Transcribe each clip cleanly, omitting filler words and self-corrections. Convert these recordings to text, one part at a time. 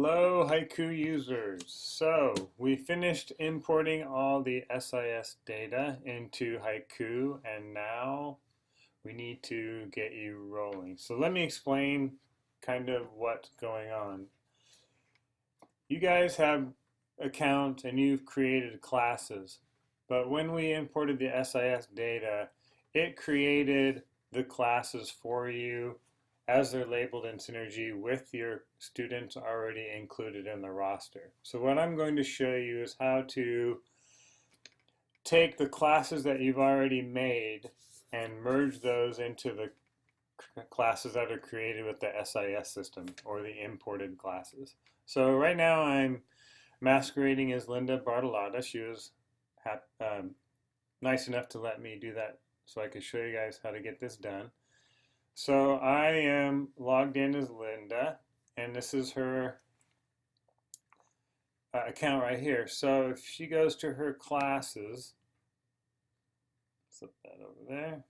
Hello, Haiku users. So we finished importing all the SIS data into Haiku, and now we need to get you rolling. So let me explain kind of what's going on. You guys have accounts and you've created classes, but when we imported the SIS data, it created the classes for you as they're labeled in Synergy with your students already included in the roster. So what I'm going to show you is how to take the classes that you've already made and merge those into the classes that are created with the SIS system or the imported classes. So right now I'm masquerading as Linda Bartolotta. She was nice enough to let me do that so I could show you guys how to get this done. So I am logged in as Linda, and this is her account right here. So if she goes to her classes, flip that over there.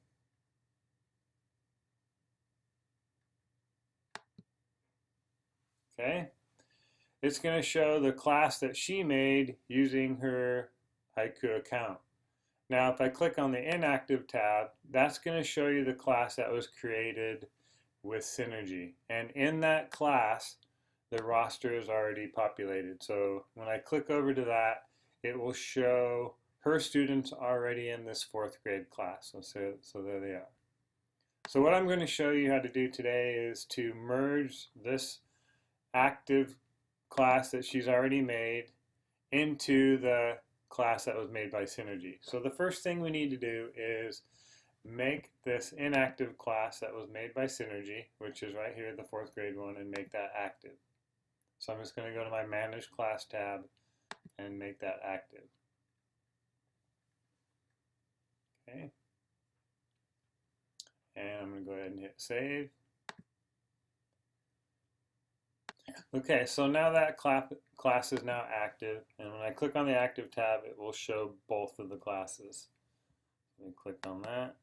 Okay, it's going to show the class that she made using her Haiku account. Now, if I click on the inactive tab, that's going to show you the class that was created with Synergy. And in that class, the roster is already populated. So when I click over to that, it will show her students already in this 4th grade class. So there they are. So what I'm going to show you how to do today is to merge this active class that she's already made into the class that was made by Synergy. So the first thing we need to do is make this inactive class that was made by Synergy, which is right here, the 4th grade one, and make that active. So I'm just going to go to my Manage Class tab and make that active. Okay. And I'm going to go ahead and hit Save. Okay, so now that class is now active, and when I click on the active tab, it will show both of the classes. Let me click on that.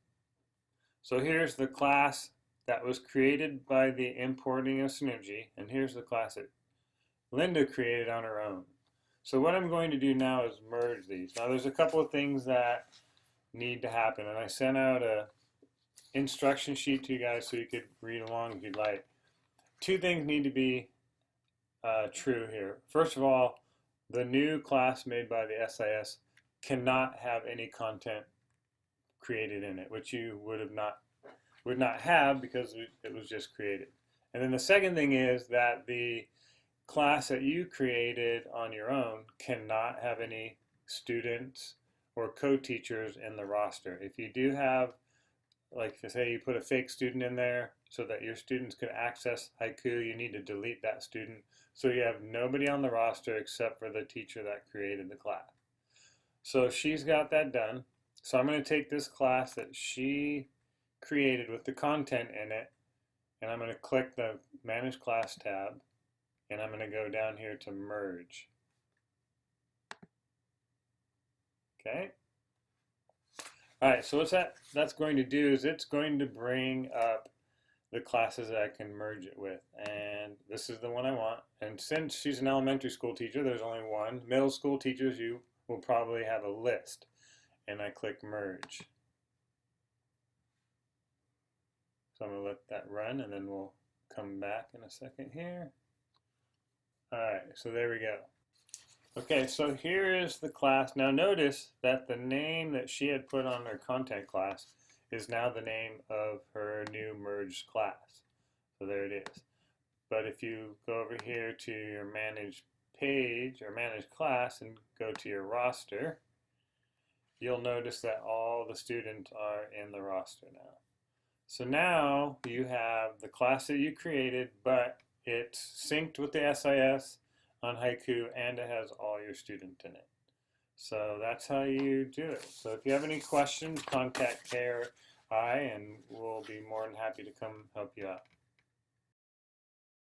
So here's the class that was created by the importing of Synergy, and here's the class that Linda created on her own. So what I'm going to do now is merge these. Now there's a couple of things that need to happen, and I sent out a instruction sheet to you guys so you could read along if you'd like. 2 things need to be true here. First of all, the new class made by the SIS cannot have any content created in it, which you would not have because it was just created. And then the second thing is that the class that you created on your own cannot have any students or co-teachers in the roster. If you do have, like say you put a fake student in there so that your students can access Haiku, you need to delete that student so you have nobody on the roster except for the teacher that created the class. So she's got that done. So I'm going to take this class that she created with the content in it, and I'm going to click the Manage Class tab, and I'm going to go down here to Merge. Okay. All right, so what that's going to do is it's going to bring up the classes that I can merge it with, and this is the one I want. And since she's an elementary school teacher, there's only one. Middle school teachers, you will probably have a list. And I click Merge. So I'm going to let that run, and then we'll come back in a second here. All right, so there we go. Okay, so here is the class. Now notice that the name that she had put on her content class is now the name of her new merged class. So there it is. But if you go over here to your Manage page or Manage Class and go to your roster, you'll notice that all the students are in the roster now. So now you have the class that you created, but it's synced with the SIS on Haiku, and it has all your students in it. So that's how you do it. So if you have any questions, contact Kay or I, and we'll be more than happy to come help you out.